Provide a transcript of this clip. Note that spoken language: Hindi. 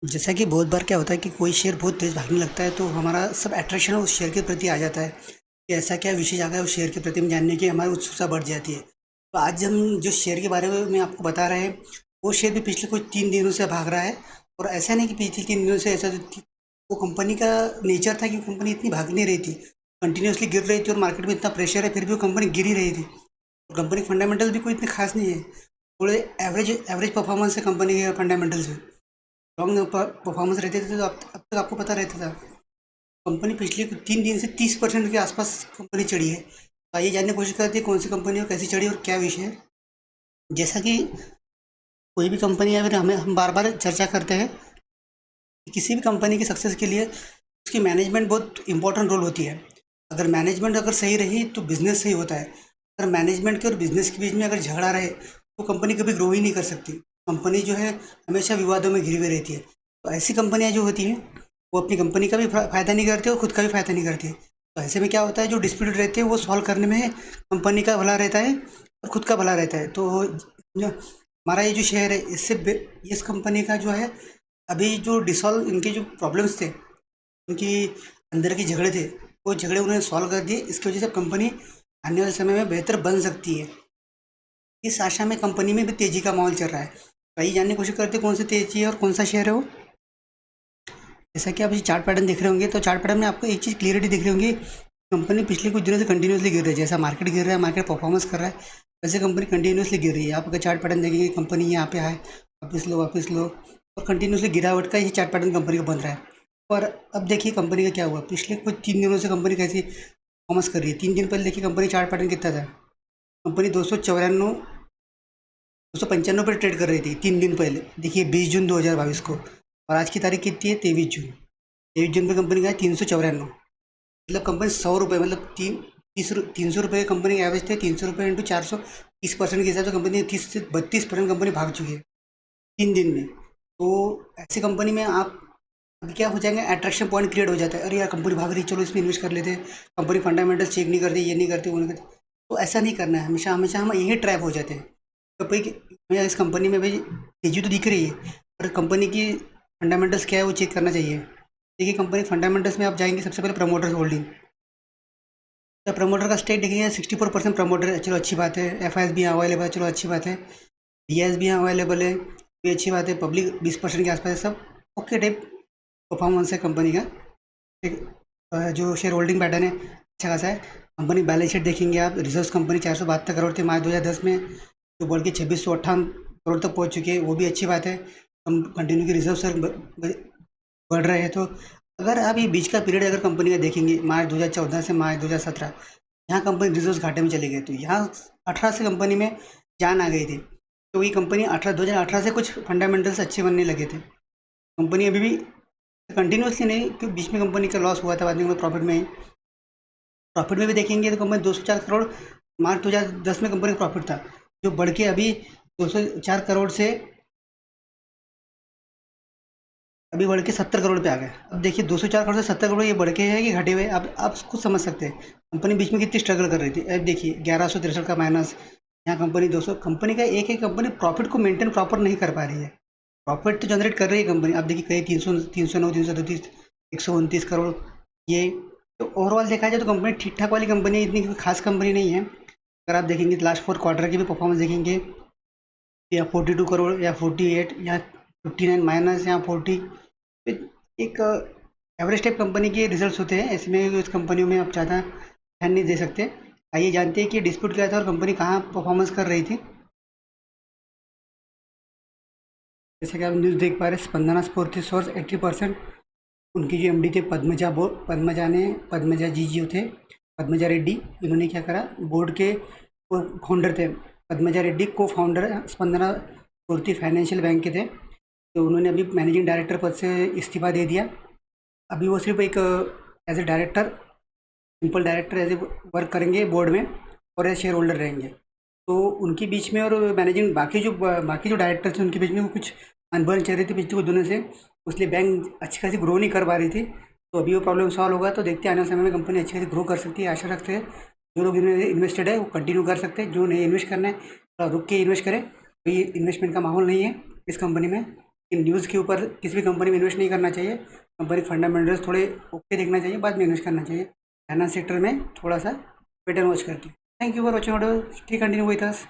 जैसा कि बहुत बार क्या होता है कि कोई शेयर बहुत तेज़ भागने लगता है तो हमारा सब अट्रैक्शन उस शेयर के प्रति आ जाता है कि ऐसा क्या विशेष आ गया उस शेयर के प्रति हम जानने की हमारी उत्सुकता बढ़ जाती है। तो आज हम जो शेयर के बारे में आपको बता रहे हैं, वो शेयर भी पिछले कुछ 3 दिनों से भाग रहा है। और ऐसा नहीं कि पिछले 3 दिनों से ऐसा कि वो कंपनी का नेचर था कि कंपनी इतनी भाग नहीं रही थी, कंटिन्यूअसली गिर रही थी और मार्केट में इतना प्रेशर है फिर भी वो कंपनी गिर ही रही थी। और कंपनी के फंडामेंटल भी कोई इतने खास नहीं है, थोड़े एवरेज एवरेज परफॉर्मेंस है कंपनी के फंडामेंटल्स में। लॉन्ग परफॉर्मेंस रहते थे तो अब तक आपको पता रहता था। कंपनी पिछले 3 दिन से 30% के आसपास कंपनी चढ़ी है। तो आइए जानने की कोशिश करते हैं कौन सी कंपनी और कैसी चढ़ी और क्या विषय है। जैसा कि कोई भी कंपनी है, फिर हम बार बार चर्चा करते हैं कि किसी भी कंपनी की सक्सेस के लिए उसकी मैनेजमेंट बहुत इंपॉर्टेंट रोल होती है। अगर मैनेजमेंट अगर सही रही तो बिजनेस सही होता है। अगर मैनेजमेंट के और बिजनेस के बीच में अगर झगड़ा रहे तो कंपनी कभी ग्रो ही नहीं कर सकती। कंपनी जो है हमेशा विवादों में घिरी हुई रहती है। तो ऐसी कंपनियां जो होती हैं वो अपनी कंपनी का भी फायदा नहीं करती और खुद का भी फायदा नहीं करती। तो ऐसे में क्या होता है, जो डिस्प्यूट रहते हैं वो सॉल्व करने में कंपनी का भला रहता है और खुद का भला रहता है। तो हमारा ये जो शेयर है इस कंपनी का जो है, अभी जो डिसॉल्व इनके जो प्रॉब्लम्स थे, उनकी अंदर के झगड़े थे, वो झगड़े उन्होंने सॉल्व कर दिए। इसकी वजह से कंपनी आने वाले समय में बेहतर बन सकती है। इस आशा में कंपनी में भी तेजी का माहौल चल रहा है। तो आइए जानने की कोशिश करते हैं कौन सी तेजी है और कौन सा शेयर है वो। जैसा कि आप ये चार्ट पैटर्न देख रहे होंगे, तो चार्ट पैटर्न में आपको एक चीज़ क्लियरिटी दिख रही होंगी। कंपनी पिछले कुछ दिनों से कंटिन्यूसली गिर रही है। जैसा मार्केट गिर रहा है, मार्केट परफॉर्मेंस कर रहा है, वैसे कंपनी कंटिन्यूसली गिर रही है। आप अगर चार्ट पैटर्न देखेंगे, कंपनी यहाँ पे आए, वापस लो और कंटिन्यूसली गिरावट का ही चार्ट पैटर्न कंपनी का बन रहा है। और अब देखिए कंपनी का क्या हुआ, पिछले कुछ 3 दिनों से कंपनी कैसी परफॉर्मेंस कर रही है। 3 दिन पहले देखिए कंपनी चार्ट पैटर्न कितना था। कंपनी 295 पर ट्रेड कर रही थी 3 दिन पहले, देखिए 20 जून 2022 को। और आज की तारीख कितनी है, 23 जून। 23 जून पे कंपनी का है 394। मतलब कंपनी 100 रुपये, मतलब 300 रुपये कंपनी के एवरेज थे। 300 रुपये इंटू 400, 30% के हिसाब से कंपनी 30 से 32% कंपनी भाग चुकी है 3 दिन में। तो ऐसी कंपनी में आप अभी क्या हो जाएंगे, अट्रैक्शन पॉइंट क्रिएट हो जाता है। अरे यार कंपनी भाग रही है, चलो इसमें इन्वेस्ट कर लेते हैं। कंपनी फंडामेंटल्स चेक नहीं करती, ये नहीं करती, वो नहीं करती। तो ऐसा नहीं करना है, हमेशा हमेशा हम यही ट्रैप हो जाते हैं। तो भाई भैया इस कंपनी में भाई तेजी तो दिख रही है, पर कंपनी की फंडामेंटल्स क्या है वो चेक करना चाहिए। देखिए कंपनी फंडामेंटल्स में आप जाएंगे, सबसे पहले प्रमोटर्स होल्डिंग। तो प्रमोटर का स्टेक देखेंगे, 64% प्रमोटर है, चलो अच्छी बात है। एफ आई एस भी यहाँ अवेलेबल है, चलो अच्छी बात है। डी एस भी यहाँ अवेलेबल है, भी अच्छी बात है। पब्लिक 20% के आसपास है, सब ओके टाइप परफॉर्मेंस है कंपनी का। एक जो शेयर होल्डिंग पैटर्न है अच्छा खासा है। कंपनी बैलेंस शीट देखेंगे आप, रिजर्व्स कंपनी 472 करोड़ थे मार्च 2010 में, जो बढ़ के 2658 करोड़ तक पहुंच चुके हैं, वो भी अच्छी बात है। हम कंटिन्यू की रिजर्व सर बढ़ रहे हैं। तो अगर आप ये बीच का पीरियड अगर कंपनी का देखेंगे, मार्च 2014 से मार्च 2017, यहाँ कंपनी रिजर्व्स घाटे में चले गए। तो यहाँ 18 से कंपनी में जान आ गई थी। तो ये कंपनी 2018 से कुछ फंडामेंटल्स अच्छे बनने लगे थे। कंपनी अभी भी कंटिन्यूसली नहीं, क्योंकि बीच में कंपनी का लॉस हुआ था, बाद में प्रॉफिट में ही। प्रॉफिट में भी देखेंगे तो कंपनी 204 करोड़ मार्च 2010 में कंपनी का प्रॉफिट था, जो बढ़ के अभी 204 करोड़ से अभी बढ़ के 70 करोड़ पे आ गए। अब देखिए 204 करोड़ से 70 करोड़ ये बढ़ के है कि घटे हुए, अब आप खुद समझ सकते हैं कंपनी बीच में कितनी स्ट्रगल कर रही थी। अब देखिए 1163 का माइनस, यहाँ कंपनी 200, कंपनी का एक कंपनी प्रॉफिट को मेंटेन प्रॉपर नहीं कर पा रही है। प्रॉफिट तो जनरेट कर रही है कंपनी, आप देखिए कहीं 309, 332, 129 करोड़ ये। तो ओवरऑल देखा जाए तो कंपनी ठीक ठाक वाली कंपनी है, इतनी कोई खास कंपनी नहीं है। अगर आप देखेंगे लास्ट 4 क्वार्टर की भी परफॉर्मेंस देखेंगे, या 42 करोड़ या 48 या 59 माइनस या 40। एक एवरेज टाइप कंपनी के रिजल्ट्स होते हैं, ऐसे में इस कंपनियों में आप ज़्यादा ध्यान नहीं दे सकते। आइए जानते हैं कि डिस्प्यूट क्या था और कंपनी कहाँ परफॉर्मेंस कर रही थी। जैसे कि आप न्यूज़ देख पा रहे हैं, स्पंदना स्फूर्ति सोर्स 80%। उनकी जो एमडी थे पद्मजा जी जो थे, पद्मजा रेड्डी, इन्होंने क्या करा, बोर्ड के वो फाउंडर थे। पद्मजा रेड्डी को फाउंडर स्पंदना स्फूर्ति फाइनेंशियल बैंक के थे। तो उन्होंने अभी मैनेजिंग डायरेक्टर पद से इस्तीफा दे दिया। अभी वो सिर्फ एक as a director, simple director as a work करेंगे बोर्ड में, और एज शेयर होल्डर रहेंगे। तो उनके बीच में और मैनेजिंग बाकी जो डायरेक्टर थे उनके बीच में वो कुछ अनबन चल रही थी पिछले कुछ दिनों से, इसलिए बैंक अच्छी खासी ग्रो नहीं कर पा रही थी। तो अभी वो प्रॉब्लम सॉल्व होगा तो देखते हैं आने वाले समय में कंपनी अच्छी खासी ग्रो कर सकती है, आशा रखते हैं। जो लोग इन्वेस्टेड है वो कंटिन्यू कर सकते हैं, जो नहीं इन्वेस्ट करना है थोड़ा रुक के इन्वेस्ट करें। तो ये इन्वेस्टमेंट का माहौल नहीं है इस कंपनी में। कि न्यूज़ के ऊपर किसी भी कंपनी में इन्वेस्ट नहीं करना चाहिए। कंपनी फंडामेंटल्स थोड़े ओके देखना चाहिए, बाद में इन्वेस्ट करना चाहिए। फाइनेंस सेक्टर में थोड़ा सा वेट एंड वॉच करके। Thank you for watching audio, stay continue with us.